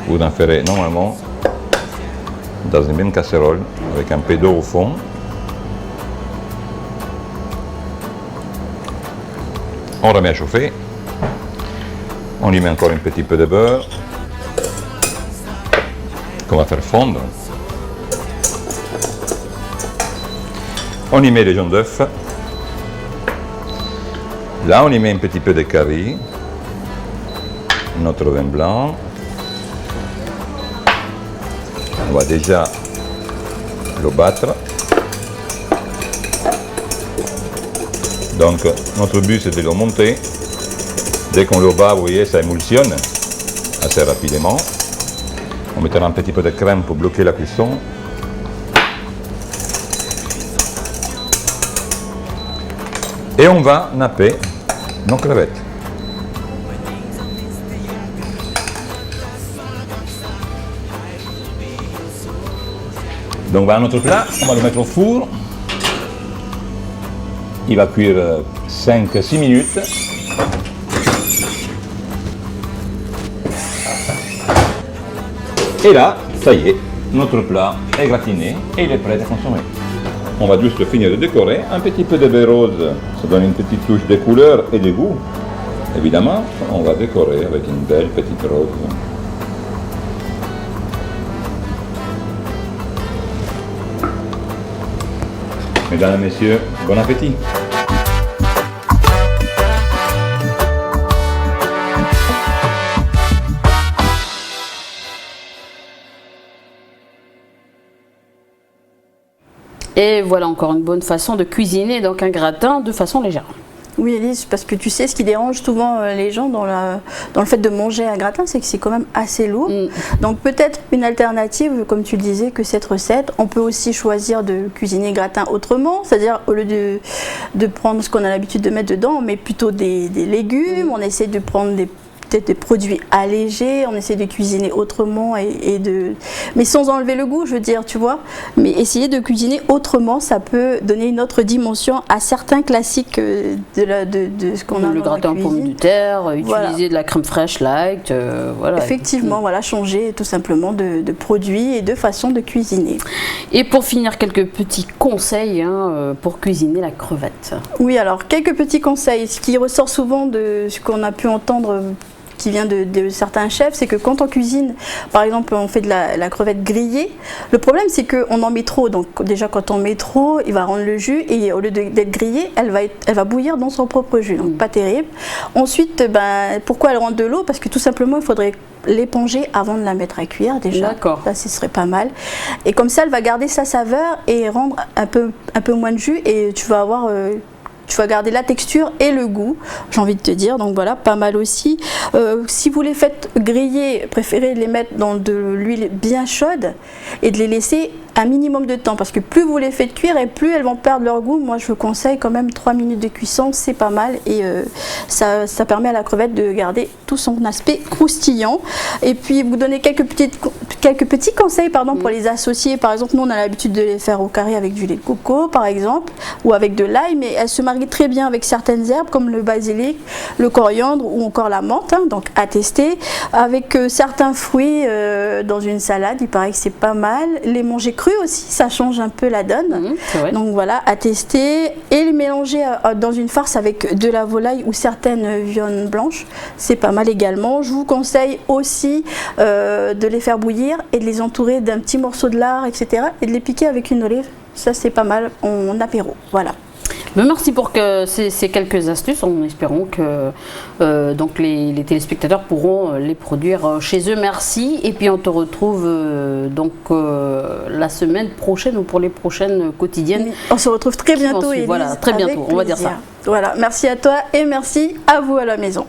Speaker 10: Vous en ferez normalement dans une même casserole avec un peu d'eau au fond. On remet à chauffer. On y met encore un petit peu de beurre qu'on va faire fondre. On y met les jaunes d'œufs. Là, on y met un petit peu de curry, notre vin blanc. On va déjà le battre. Donc, notre but, c'est de le monter. Dès qu'on le bat, vous voyez, ça émulsionne assez rapidement. On mettra un petit peu de crème pour bloquer la cuisson. Et on va napper nos crevettes. Donc voilà notre plat, on va le mettre au four. Il va cuire 5-6 minutes. Et là, ça y est, notre plat est gratiné et il est prêt à consommer. On va juste finir de décorer. Un petit peu de baie rose, ça donne une petite touche de couleur et de goût. Évidemment, on va décorer avec une belle petite rose. Mesdames et messieurs, bon appétit!
Speaker 1: Et voilà encore une bonne façon de cuisiner donc un gratin de façon légère.
Speaker 3: Oui Elise, parce que tu sais ce qui dérange souvent les gens dans le fait de manger un gratin, c'est que c'est quand même assez lourd. Donc peut-être une alternative, comme tu le disais, que cette recette, on peut aussi choisir de cuisiner gratin autrement, c'est-à-dire au lieu de prendre ce qu'on a l'habitude de mettre dedans, on met plutôt des légumes, on essaie de prendre peut-être des produits allégés, on essaie de cuisiner autrement mais sans enlever le goût, je veux dire, tu vois. Mais essayer de cuisiner autrement, ça peut donner une autre dimension à certains classiques de ce qu'on a
Speaker 1: le
Speaker 3: dans
Speaker 1: gratin
Speaker 3: la
Speaker 1: en pommes de
Speaker 3: cuisine.
Speaker 1: terre,
Speaker 3: Voilà.
Speaker 1: utiliser de la crème fraîche light, voilà.
Speaker 3: Effectivement, voilà, changer tout simplement de produits et de façon de cuisiner.
Speaker 1: Et pour finir, quelques petits conseils pour cuisiner la crevette.
Speaker 3: Oui, alors quelques petits conseils. Ce qui ressort souvent de ce qu'on a pu entendre qui vient de certains chefs, c'est que quand on cuisine, par exemple, on fait de la crevette grillée, le problème c'est qu'on en met trop. Donc déjà quand on met trop, il va rendre le jus et au lieu d'être grillée, elle va bouillir dans son propre jus. Donc pas terrible. Ensuite, pourquoi elle rentre de l'eau? Parce que tout simplement, il faudrait l'éponger avant de la mettre à cuire déjà.
Speaker 1: D'accord.
Speaker 3: Ça, ce serait pas mal. Et comme ça, elle va garder sa saveur et rendre un peu moins de jus et tu vas avoir... tu vas garder la texture et le goût, j'ai envie de te dire, donc voilà, pas mal aussi. Si vous les faites griller, préférez les mettre dans de l'huile bien chaude et de les laisser un minimum de temps, parce que plus vous les faites cuire et plus elles vont perdre leur goût. Moi je vous conseille quand même 3 minutes de cuisson, c'est pas mal et ça permet à la crevette de garder tout son aspect croustillant. Et puis vous donner quelques petits conseils pour les associer. Par exemple, nous on a l'habitude de les faire au carré avec du lait de coco par exemple, ou avec de l'ail, mais elles se marient très bien avec certaines herbes comme le basilic, le coriandre ou encore la menthe, donc à tester. Avec certains fruits dans une salade, il paraît que c'est pas mal. Les manger crus aussi, ça change un peu la donne. Donc voilà, à tester. Et les mélanger dans une farce avec de la volaille ou certaines viandes blanches, c'est pas mal également. Je vous conseille aussi de les faire bouillir et de les entourer d'un petit morceau de lard, etc. et de les piquer avec une olive. Ça c'est pas mal en apéro. Voilà.
Speaker 1: Merci pour ces quelques astuces, en espérant que donc les téléspectateurs pourront les produire chez eux. Merci, et puis on te retrouve donc la semaine prochaine ou pour les prochaines quotidiennes.
Speaker 3: On se retrouve très bientôt, Élise.
Speaker 1: Voilà, très bientôt, on va dire ça.
Speaker 3: Voilà, merci à toi et merci à vous à la maison.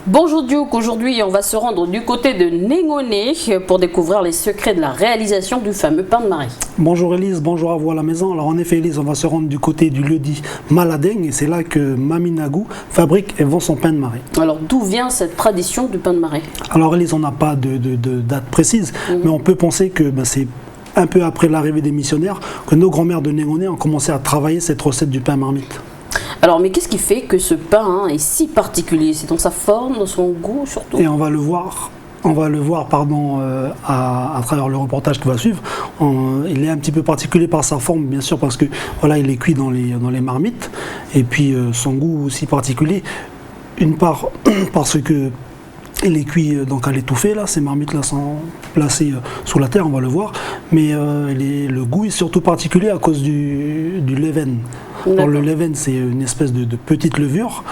Speaker 1: Bonjour Duke, aujourd'hui on va se rendre du côté de Négoné pour découvrir les secrets de la réalisation du fameux pain de marée.
Speaker 11: Bonjour Élise, bonjour à vous à la maison. Alors en effet Élise, on va se rendre du côté du lieu-dit Maladeng et c'est là que Mami Nagou fabrique et vend son pain de marée.
Speaker 1: Alors d'où vient cette tradition du pain de marée?
Speaker 11: Alors Élise, on n'a pas de date précise, mais on peut penser que c'est un peu après l'arrivée des missionnaires que nos grands-mères de Négoné ont commencé à travailler cette recette du pain marmite.
Speaker 1: Alors, mais qu'est-ce qui fait que ce pain est si particulier? C'est dans sa forme, dans son goût surtout?
Speaker 11: Et on va le voir à travers le reportage qui va suivre. Il est un petit peu particulier par sa forme, bien sûr, parce que voilà, il est cuit dans les marmites. Et puis son goût aussi particulier, une part parce que il est cuit donc à l'étouffée, là, ces marmites-là sont placées sous la terre, on va le voir. Mais le goût est surtout particulier à cause du levain. Alors, le levain, c'est une espèce de petite levure,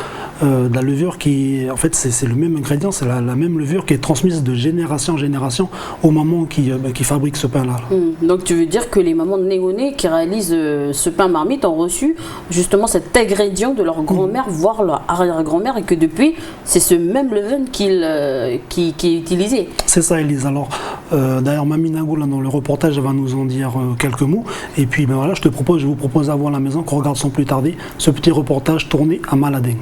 Speaker 11: de la levure qui, en fait, c'est le même ingrédient, c'est la même levure qui est transmise de génération en génération aux mamans qui fabriquent ce pain-là.
Speaker 1: Donc tu veux dire que les mamans de Négoné qui réalisent ce pain marmite ont reçu justement cet ingrédient de leur grand-mère, voire leur arrière-grand-mère, et que depuis, c'est ce même levain qui est utilisé. C'est
Speaker 11: ça, Élise. Alors, d'ailleurs, Mami Nagou, là, dans le reportage, elle va nous en dire quelques mots. Et puis, voilà, je vous propose à vous à la maison qu'on regarde sans plus tarder ce petit reportage tourné à Maladeng.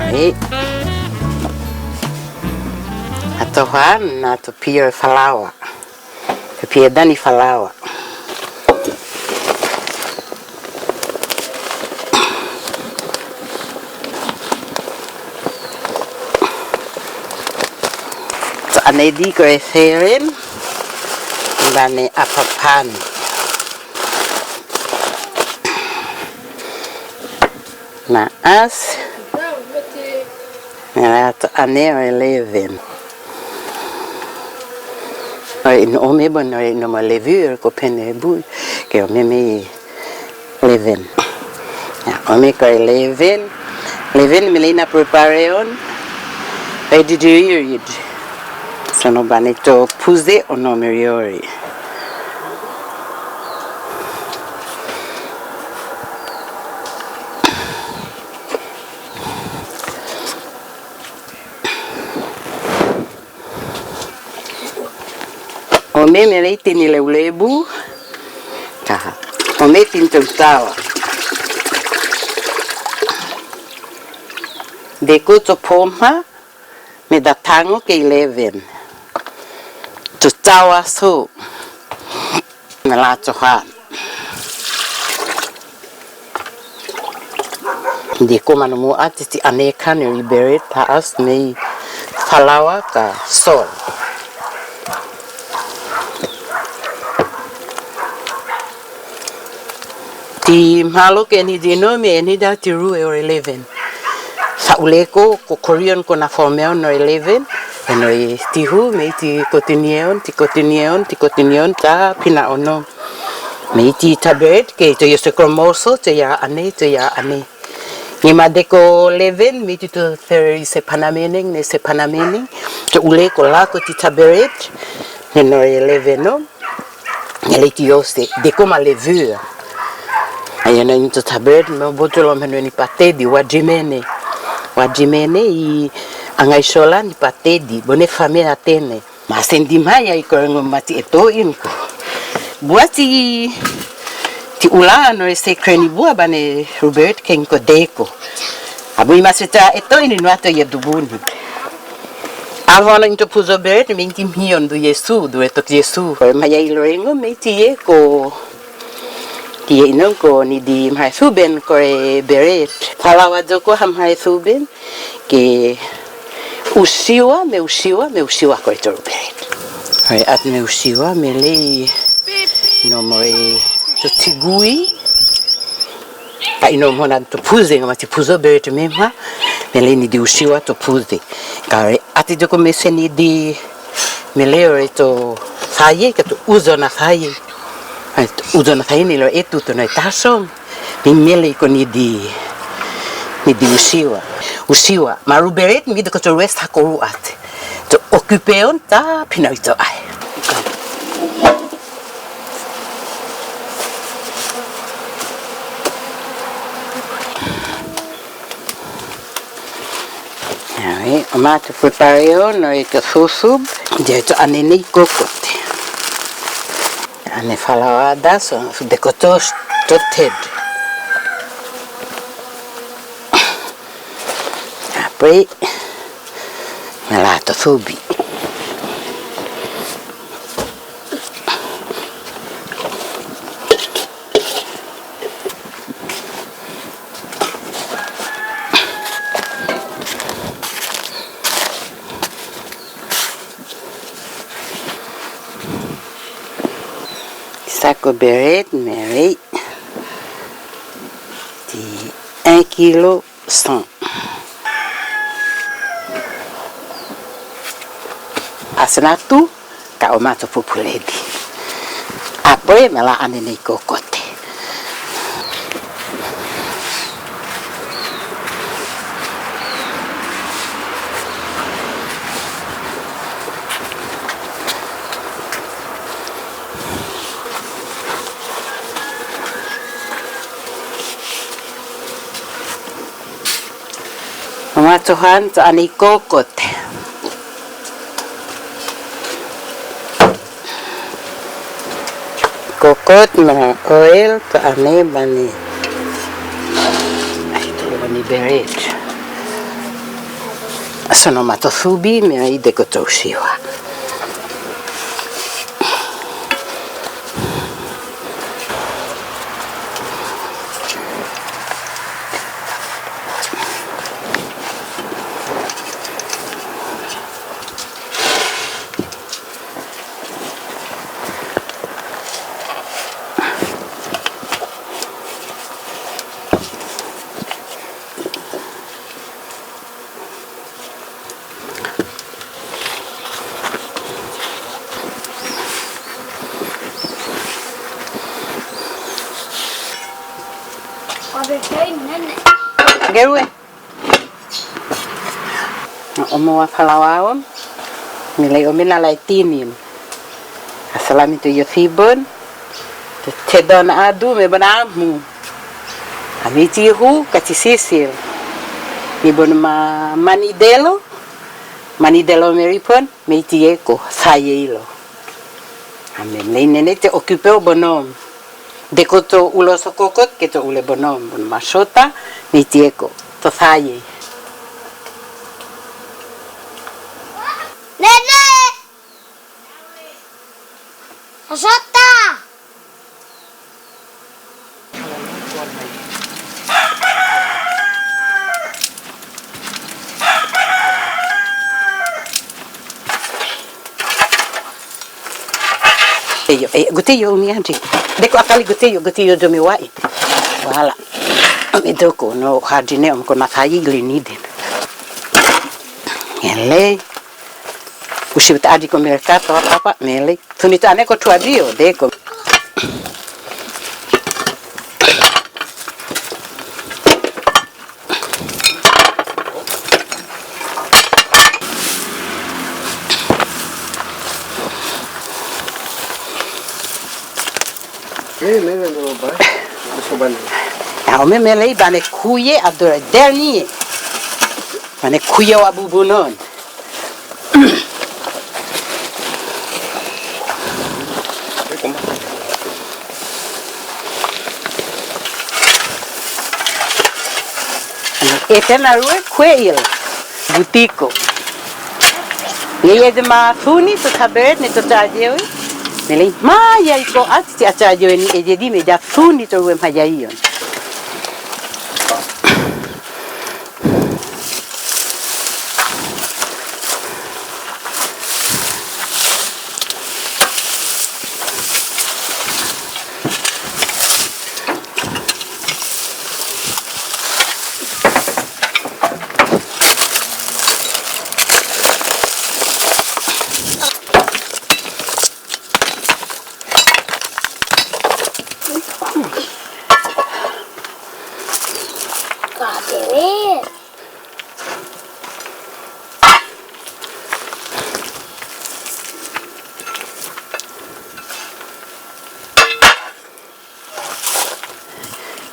Speaker 12: Allez. Atohan na to pia falawa. To pia dani falawa. So anedi ko etherin. Dani apapan. Na as. Na to ane o 11. On met bon no ma levure ko pene bu que on met 11. On met ko 11. 11 melina prepare on. Ai di dirid. Sono baneto puze o no meriori. O me leite ni leulebu, taha. O me tintautawa. Deko to pomha, me da tango ke 11. Tutawa so. Me la toha. Deko manu ati ti aneka ni liberet taas me falawa ka sol. Ti malo ke ni dino me ni da ti ru e 11. Sa uleko ko Korean ko na formel no 11 e no ti hu me ti cotinieon ta pina ono. Me ti tabet ke to yese cromoso te ya ane. Ni madeko 11 me ti to se panamening ne se panamening. Te uleko la ko ti tabet ne no 11 no. Ele ti yose de como a levure. Ayana into tabet me botolo meno ni patedi wajimene i angaisola ni patedi bone famia tene ma sendi maya i korengo mati eto inko buati ti ulano e se kreni bua bane Robert kenko deko abui maseta eto ini nuato ye dubuni avona into puzo beret minti mion do Yesu do eto Yesu maya i lorengo meti eko Ki inong ko ni di mahai suben ko e beret. Palawa doko ham hai suben ke usiwa ko e toro beret. Hai at me usiwa me le no mo e to tigui. Ai no mo na to puze ngama ti puzo beret mema me le ni di usiwa to puze. Ka ati doko me se ni di me le o to faye ka to uzo na faye. Udon kaini lo etu to na taso mi mele ko ni di usiwa maruberet mi de ko to rest hakoru at to occupeon ta pinaito ai ai ma to prepare no e ka susub de to anene kokote Ane falawada so dekotos toted. Apoi melato subi. Saco beret meri di 1 kg 100. Asenatu ka omato populedi. Apoi mela anene kokote. Matuhan to ani kokote. Kokot na oil to ane bani. Ay to bani beret. sono matothubi me i de kotosiwa. Gerwe. Omo Palawan. Milay omina lai tinin. Asalami to yothibon. Te don adu me banamu. Amiti hu katisisil. Ni bon ma manidelo. Manidelo meripon meiti eko sayelo. Amen. Nei nene te occupeo bonom. Dekoto ulo sokokot keto ule bonom bon masota ni tieko to saye.
Speaker 13: Nene! Masota!
Speaker 12: Guteyo umianti. Deko akali guteyo do me wai. Wala. Me doko no hardine ko na sayi gliniden. Ele. Ushibita adi ko mercato papa mele. Tunita ne ko tuadio deko. Alors même là, il va me couiller à le dernier. Il va me couiller à Boubounon. Et c'est la rue Quail, Boutico. Il y a de ma fournie, tout à l'heure, n'est tout à l'heure. Nele maya iko ati achajo ni ejedi meja funi to we maja hiyo.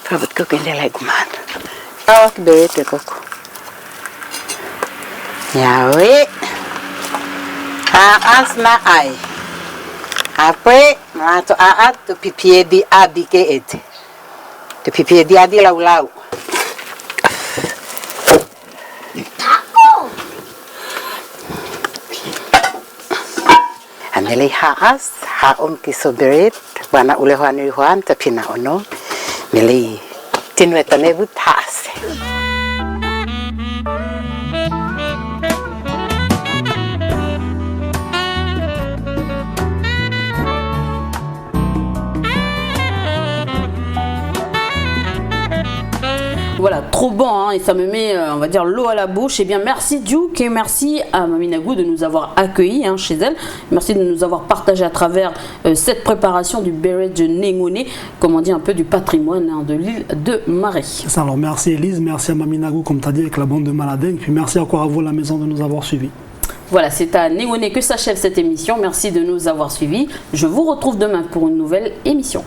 Speaker 12: Probably cooking there like man. Oh, the baby cook. Yawe. Asna ai. Après, mato to pipie di adi ke ete. To pipie di adi lau. Anele haas, ki soberet, bana ulehuan ulehuan tapina ono. Mili tinwetane butase.
Speaker 1: Voilà, trop bon, hein, et ça me met, on va dire, l'eau à la bouche. Et bien, merci Duke et merci à Mami Nagou de nous avoir accueillis chez elle. Merci de nous avoir partagé à travers cette préparation du béret de Négoné, comme on dit, un peu du patrimoine de l'île de Marais.
Speaker 11: Ça, alors merci Elise, merci à Mami Nagou, comme tu as dit, avec la bande de Maladeng. Puis merci encore à vous, la maison, de nous avoir suivis.
Speaker 1: Voilà, c'est à Négoné que s'achève cette émission. Merci de nous avoir suivis. Je vous retrouve demain pour une nouvelle émission.